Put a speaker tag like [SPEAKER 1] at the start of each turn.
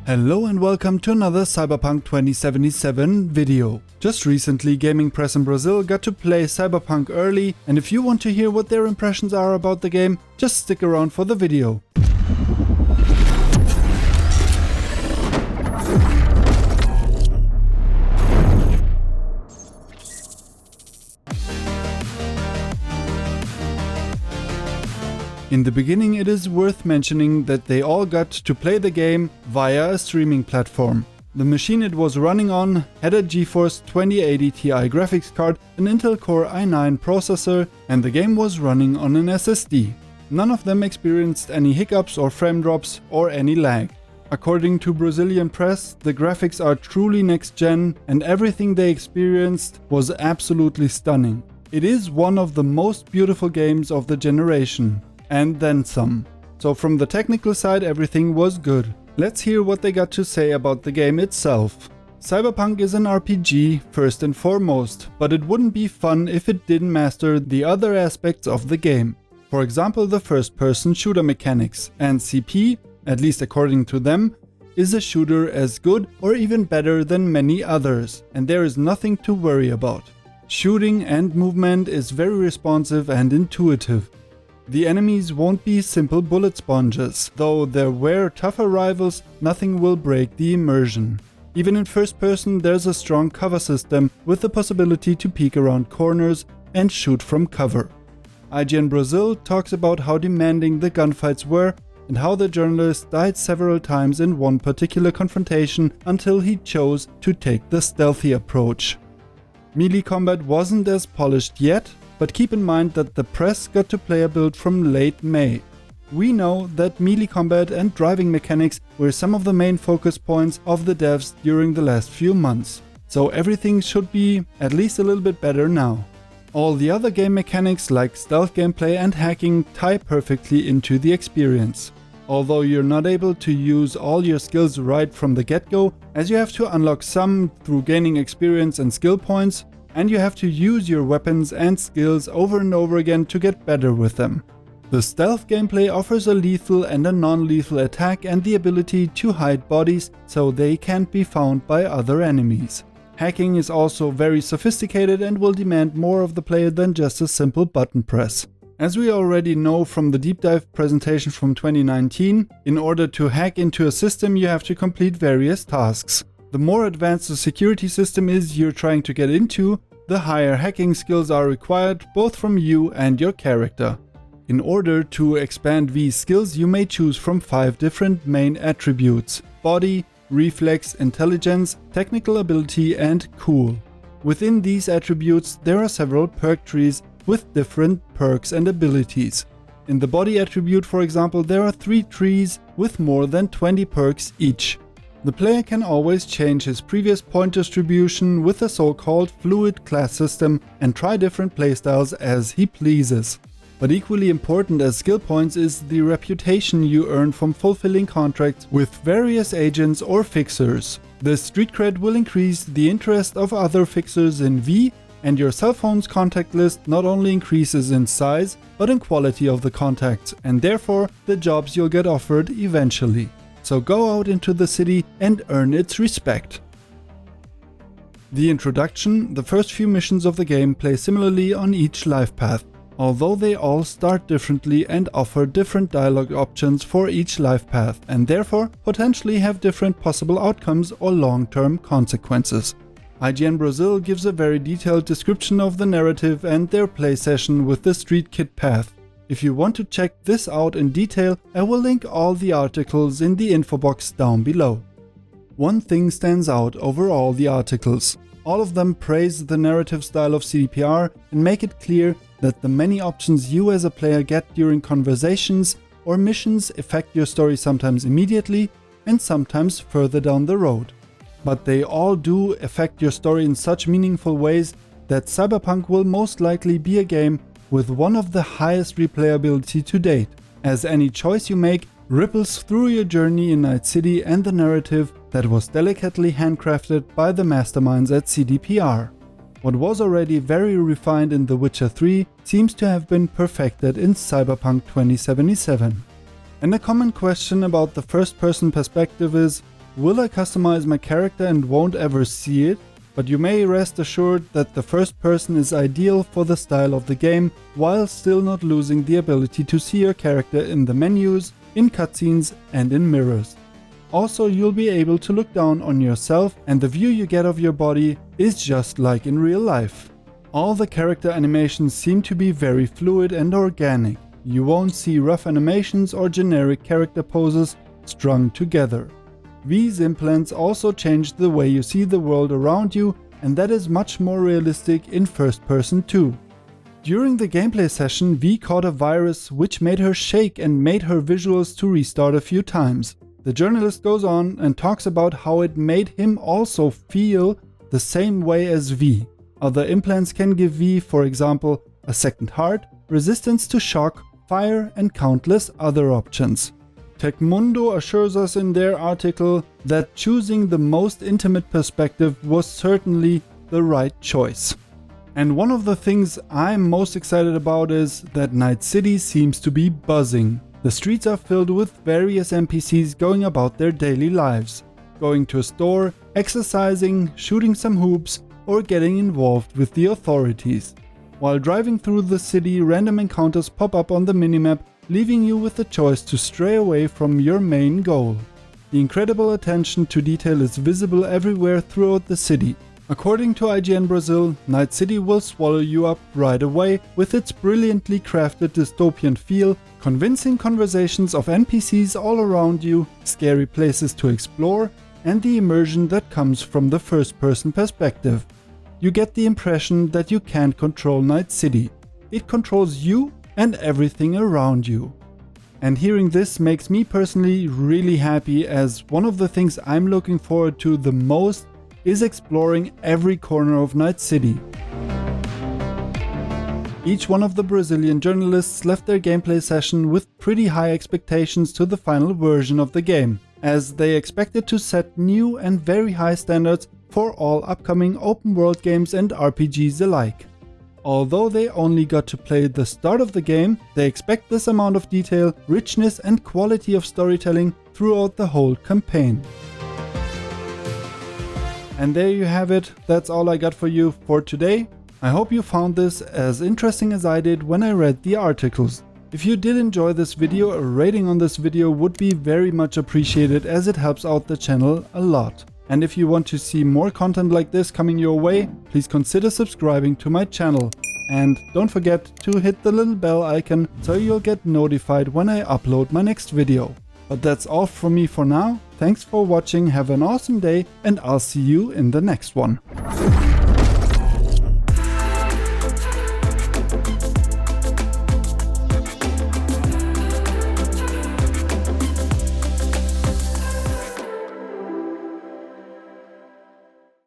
[SPEAKER 1] Hello and welcome to another Cyberpunk 2077 video. Just recently, Gaming Press in Brazil got to play Cyberpunk early, and if you want to hear what their impressions are about the game, just stick around for the video. In the beginning, it is worth mentioning that they all got to play the game via a streaming platform. The machine it was running on had a GeForce 2080 Ti graphics card, an Intel Core i9 processor, and the game was running on an SSD. None of them experienced any hiccups or frame drops or any lag. According to Brazilian press, the graphics are truly next gen and everything they experienced was absolutely stunning. It is one of the most beautiful games of the generation. And then some. So from the technical side, everything was good. Let's hear what they got to say about the game itself. Cyberpunk is an RPG first and foremost, but it wouldn't be fun if it didn't master the other aspects of the game. For example, the first-person shooter mechanics, and CP, at least according to them, is a shooter as good or even better than many others, and there is nothing to worry about. Shooting and movement is very responsive and intuitive. The enemies won't be simple bullet sponges, though there were tougher rivals, nothing will break the immersion. Even in first person, there's a strong cover system with the possibility to peek around corners and shoot from cover. IGN Brazil talks about how demanding the gunfights were and how the journalist died several times in one particular confrontation until he chose to take the stealthy approach. Melee combat wasn't as polished yet, but keep in mind that the press got to play a build from late May. We know that melee combat and driving mechanics were some of the main focus points of the devs during the last few months, so everything should be at least a little bit better now. All the other game mechanics like stealth gameplay and hacking tie perfectly into the experience. Although you're not able to use all your skills right from the get-go, as you have to unlock some through gaining experience and skill points, and you have to use your weapons and skills over and over again to get better with them. The stealth gameplay offers a lethal and a non-lethal attack and the ability to hide bodies so they can't be found by other enemies. Hacking is also very sophisticated and will demand more of the player than just a simple button press. As we already know from the deep dive presentation from 2019, in order to hack into a system you have to complete various tasks. The more advanced the security system is you're trying to get into, the higher hacking skills are required both from you and your character. In order to expand these skills, you may choose from 5 different main attributes: body, reflex, intelligence, technical ability, and cool. Within these attributes, there are several perk trees with different perks and abilities. In the body attribute, for example, there are 3 trees with more than 20 perks each. The player can always change his previous point distribution with a so-called fluid class system and try different playstyles as he pleases. But equally important as skill points is the reputation you earn from fulfilling contracts with various agents or fixers. The street cred will increase the interest of other fixers in V, and your cell phone's contact list not only increases in size, but in quality of the contacts, and therefore the jobs you'll get offered eventually. So go out into the city and earn its respect. The introduction, the first few missions of the game play similarly on each life path, although they all start differently and offer different dialogue options for each life path and therefore potentially have different possible outcomes or long-term consequences. IGN Brazil gives a very detailed description of the narrative and their play session with the Street Kid path. If you want to check this out in detail, I will link all the articles in the info box down below. One thing stands out over all the articles. All of them praise the narrative style of CDPR and make it clear that the many options you as a player get during conversations or missions affect your story sometimes immediately and sometimes further down the road. But they all do affect your story in such meaningful ways that Cyberpunk will most likely be a game with one of the highest replayability to date, as any choice you make ripples through your journey in Night City and the narrative that was delicately handcrafted by the masterminds at CDPR. What was already very refined in The Witcher 3 seems to have been perfected in Cyberpunk 2077. And a common question about the first-person perspective is, will I customize my character and won't ever see it? But you may rest assured that the first person is ideal for the style of the game, while still not losing the ability to see your character in the menus, in cutscenes and in mirrors. Also, you'll be able to look down on yourself, and the view you get of your body is just like in real life. All the character animations seem to be very fluid and organic. You won't see rough animations or generic character poses strung together. These implants also change the way you see the world around you, and that is much more realistic in first person too. During the gameplay session, V caught a virus which made her shake and made her visuals to restart a few times. The journalist goes on and talks about how it made him also feel the same way as V. Other implants can give V, for example, a second heart, resistance to shock, fire and countless other options. Tecmundo assures us in their article that choosing the most intimate perspective was certainly the right choice. And one of the things I'm most excited about is that Night City seems to be buzzing. The streets are filled with various NPCs going about their daily lives, going to a store, exercising, shooting some hoops, or getting involved with the authorities. While driving through the city, random encounters pop up on the minimap, leaving you with the choice to stray away from your main goal. The incredible attention to detail is visible everywhere throughout the city. According to IGN Brazil, Night City will swallow you up right away with its brilliantly crafted dystopian feel, convincing conversations of NPCs all around you, scary places to explore, and the immersion that comes from the first-person perspective. You get the impression that you can't control Night City. It controls you and everything around you. And hearing this makes me personally really happy, as one of the things I'm looking forward to the most is exploring every corner of Night City. Each one of the Brazilian journalists left their gameplay session with pretty high expectations to the final version of the game, as they expected to set new and very high standards for all upcoming open world games and RPGs alike. Although they only got to play the start of the game, they expect this amount of detail, richness and quality of storytelling throughout the whole campaign. And there you have it, that's all I got for you for today. I hope you found this as interesting as I did when I read the articles. If you did enjoy this video, a rating on this video would be very much appreciated, as it helps out the channel a lot. And if you want to see more content like this coming your way, please consider subscribing to my channel. And don't forget to hit the little bell icon so you'll get notified when I upload my next video. But that's all from me for now. Thanks for watching, have an awesome day, and I'll see you in the next one.